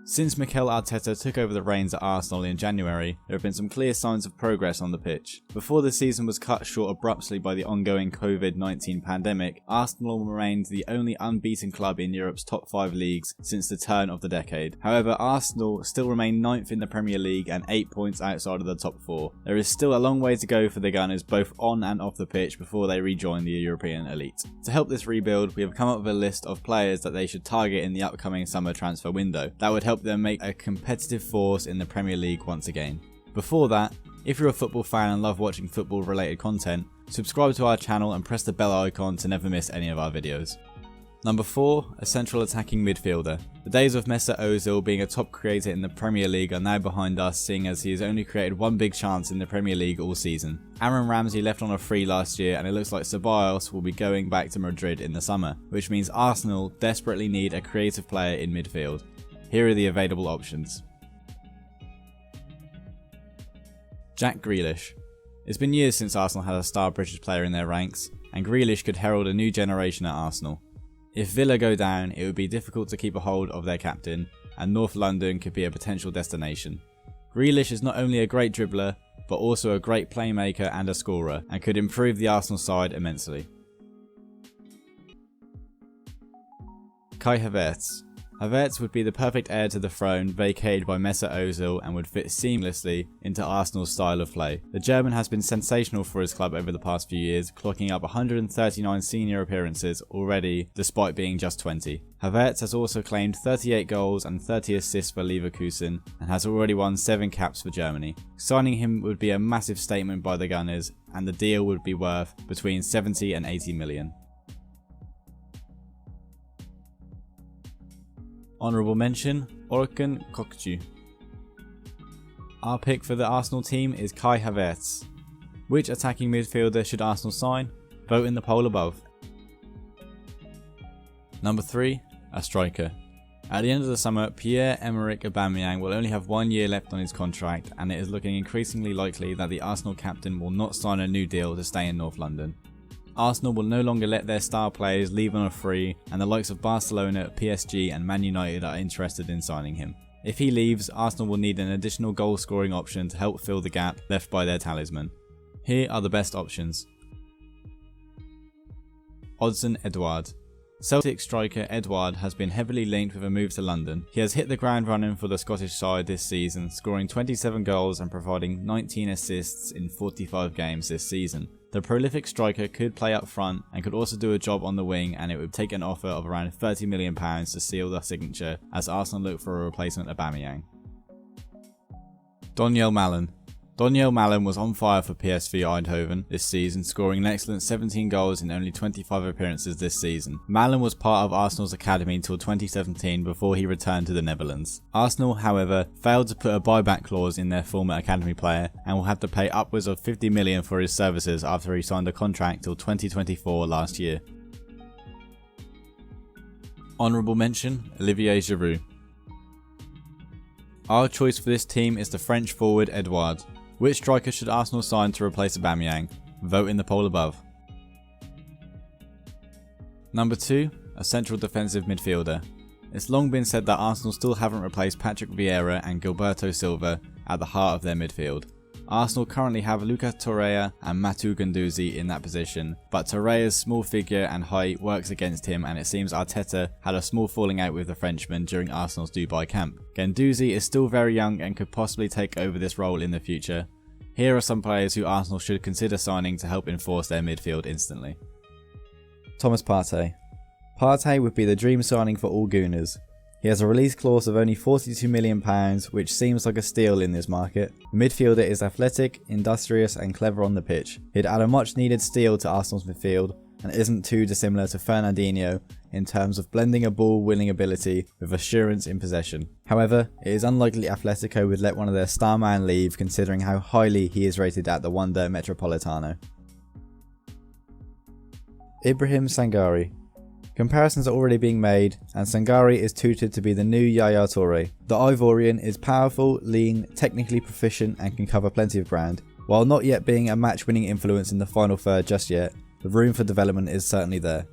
Since Mikel Arteta took over the reins at Arsenal in January, there have been some clear signs of progress on the pitch. Before the season was cut short abruptly by the ongoing COVID-19 pandemic, Arsenal remained the only unbeaten club in Europe's top 5 leagues since the turn of the decade. However, Arsenal still remain 9th in the Premier League and 8 points outside of the top 4. There is still a long way to go for the Gunners both on and off the pitch before they rejoin the European elite. To help this rebuild, we have come up with a list of players that they should target in the upcoming summer transfer window. That would help them make a competitive force in the Premier League once again. Before that, if you're a football fan and love watching football related content, subscribe to our channel and press the bell icon to never miss any of our videos. Number 4, a central attacking midfielder. The days of Mesut Ozil being a top creator in the Premier League are now behind us, seeing as he has only created one big chance in the Premier League all season. Aaron Ramsey left on a free last year, and it looks like Ceballos will be going back to Madrid in the summer, which means Arsenal desperately need a creative player in midfield. Here are the available options. Jack Grealish. It's been years since Arsenal had a star British player in their ranks, and Grealish could herald a new generation at Arsenal. If Villa go down, it would be difficult to keep a hold of their captain, and North London could be a potential destination. Grealish is not only a great dribbler, but also a great playmaker and a scorer, and could improve the Arsenal side immensely. Kai Havertz. Havertz would be the perfect heir to the throne vacated by Mesut Ozil and would fit seamlessly into Arsenal's style of play. The German has been sensational for his club over the past few years, clocking up 139 senior appearances already despite being just 20. Havertz has also claimed 38 goals and 30 assists for Leverkusen and has already won 7 caps for Germany. Signing him would be a massive statement by the Gunners, and the deal would be worth between 70 and 80 million. Honourable mention, Orkun Kokcu. Our pick for the Arsenal team is Kai Havertz. Which attacking midfielder should Arsenal sign? Vote in the poll above. Number 3, a striker. At the end of the summer, Pierre-Emerick Aubameyang will only have 1 year left on his contract, and it is looking increasingly likely that the Arsenal captain will not sign a new deal to stay in North London. Arsenal will no longer let their star players leave on a free, and the likes of Barcelona, PSG and Man United are interested in signing him. If he leaves, Arsenal will need an additional goal scoring option to help fill the gap left by their talisman. Here are the best options. Odsonne Edouard. Celtic striker Edouard has been heavily linked with a move to London. He has hit the ground running for the Scottish side this season, scoring 27 goals and providing 19 assists in 45 games this season. The prolific striker could play up front and could also do a job on the wing, and it would take an offer of around £30 million to seal the signature as Arsenal look for a replacement Aubameyang. Donyell Malen. Donyell Malen was on fire for PSV Eindhoven this season, scoring an excellent 17 goals in only 25 appearances this season. Malen was part of Arsenal's academy until 2017 before he returned to the Netherlands. Arsenal, however, failed to put a buyback clause in their former academy player and will have to pay upwards of $50 million for his services after he signed a contract till 2024 last year. Honourable mention, Olivier Giroud. Our choice for this team is the French forward Edouard. Which striker should Arsenal sign to replace Aubameyang? Vote in the poll above. Number 2, a central defensive midfielder. It's long been said that Arsenal still haven't replaced Patrick Vieira and Gilberto Silva at the heart of their midfield. Arsenal currently have Lucas Torreira and Matteo Guendouzi in that position, but Torreira's small figure and height works against him, and it seems Arteta had a small falling out with the Frenchman during Arsenal's Dubai camp. Guendouzi is still very young and could possibly take over this role in the future. Here are some players who Arsenal should consider signing to help enforce their midfield instantly. Thomas Partey. Partey would be the dream signing for all Gooners. He has a release clause of only £42 million, which seems like a steal in this market. The midfielder is athletic, industrious and clever on the pitch. He'd add a much needed steal to Arsenal's midfield and isn't too dissimilar to Fernandinho in terms of blending a ball-winning ability with assurance in possession. However, it is unlikely Atletico would let one of their star man leave, considering how highly he is rated at the Wanda Metropolitano. Ibrahim Sangare. Comparisons are already being made, and Sangare is touted to be the new Yaya Toure. The Ivorian is powerful, lean, technically proficient and can cover plenty of ground. While not yet being a match-winning influence in the final third just yet, the room for development is certainly there.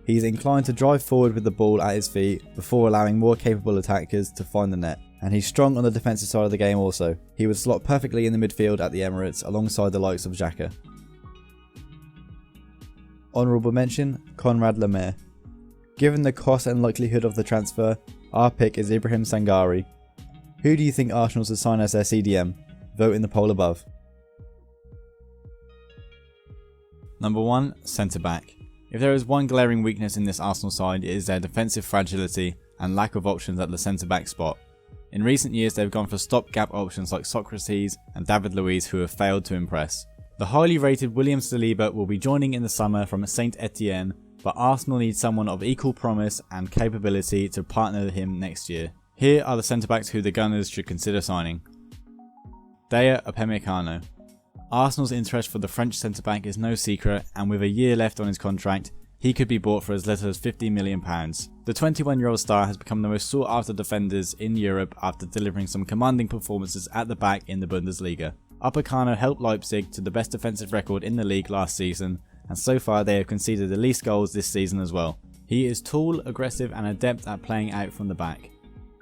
He's inclined to drive forward with the ball at his feet before allowing more capable attackers to find the net. And he's strong on the defensive side of the game also. He would slot perfectly in the midfield at the Emirates alongside the likes of Xhaka. Honourable mention, Konrad Lemaire. Given the cost and likelihood of the transfer, our pick is Ibrahim Sangare. Who do you think Arsenal should sign as their CDM? Vote in the poll above. Number 1, centre back. If there is one glaring weakness in this Arsenal side, it is their defensive fragility and lack of options at the centre back spot. In recent years they've gone for stopgap options like Socrates and David Luiz who have failed to impress. The highly rated William Saliba will be joining in the summer from Saint Etienne, but Arsenal need someone of equal promise and capability to partner him next year. Here are the centre backs who the Gunners should consider signing. Daya Upamecano. Arsenal's interest for the French centre-back is no secret, and with a year left on his contract, he could be bought for as little as £50 million. The 21-year-old star has become the most sought-after defenders in Europe after delivering some commanding performances at the back in the Bundesliga. Upamecano helped Leipzig to the best defensive record in the league last season, and so far they have conceded the least goals this season as well. He is tall, aggressive and adept at playing out from the back,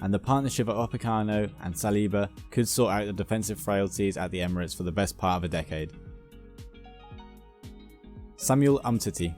and the partnership of Upamecano and Saliba could sort out the defensive frailties at the Emirates for the best part of a decade. Samuel Umtiti.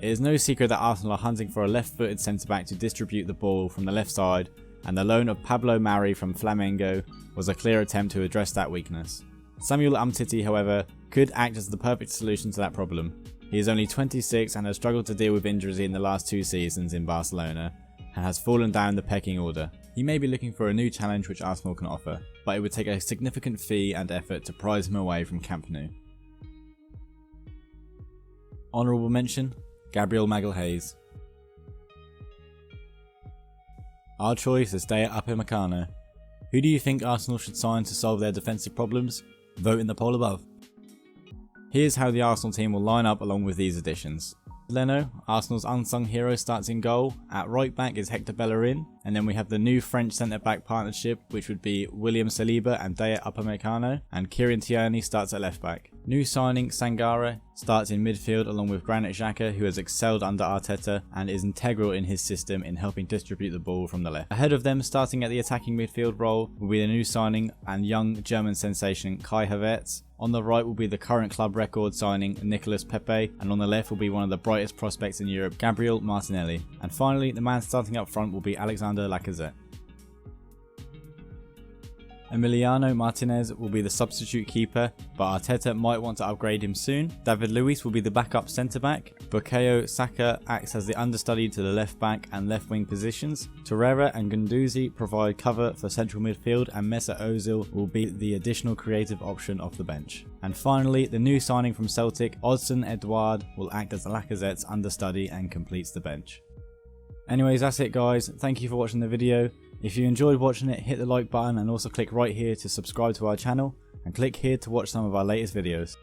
It is no secret that Arsenal are hunting for a left-footed centre-back to distribute the ball from the left side, and the loan of Pablo Mari from Flamengo was a clear attempt to address that weakness. Samuel Umtiti, however, could act as the perfect solution to that problem. He is only 26 and has struggled to deal with injuries in the last 2 seasons in Barcelona, and has fallen down the pecking order. He may be looking for a new challenge which Arsenal can offer, but it would take a significant fee and effort to prize him away from Camp Nou. Honourable mention, Gabriel Magalhaes. Our choice is Daya Upamecano. Who do you think Arsenal should sign to solve their defensive problems? Vote in the poll above. Here's how the Arsenal team will line up along with these additions. Leno, Arsenal's unsung hero, starts in goal. At right back is Hector Bellerin, and then we have the new French centre-back partnership, which would be William Saliba and Daya Upamecano, and Kieran Tierney starts at left back. New signing Sangare starts in midfield along with Granit Xhaka, who has excelled under Arteta and is integral in his system in helping distribute the ball from the left. Ahead of them, starting at the attacking midfield role, will be the new signing and young German sensation Kai Havertz. On the right will be the current club record signing Nicolas Pepe, and on the left will be one of the brightest prospects in Europe, Gabriel Martinelli. And finally, the man starting up front will be Alexander Lacazette. Emiliano Martinez will be the substitute keeper, but Arteta might want to upgrade him soon. David Luiz will be the backup centre-back. Bukayo Saka acts as the understudy to the left back and left wing positions. Torreira and Guendouzi provide cover for central midfield, and Mesut Ozil will be the additional creative option off the bench. And finally, the new signing from Celtic, Odsonne Edouard, will act as Lacazette's understudy and completes the bench. Anyways, that's it guys, thank you for watching the video. If you enjoyed watching it, hit the like button and also click right here to subscribe to our channel, and click here to watch some of our latest videos.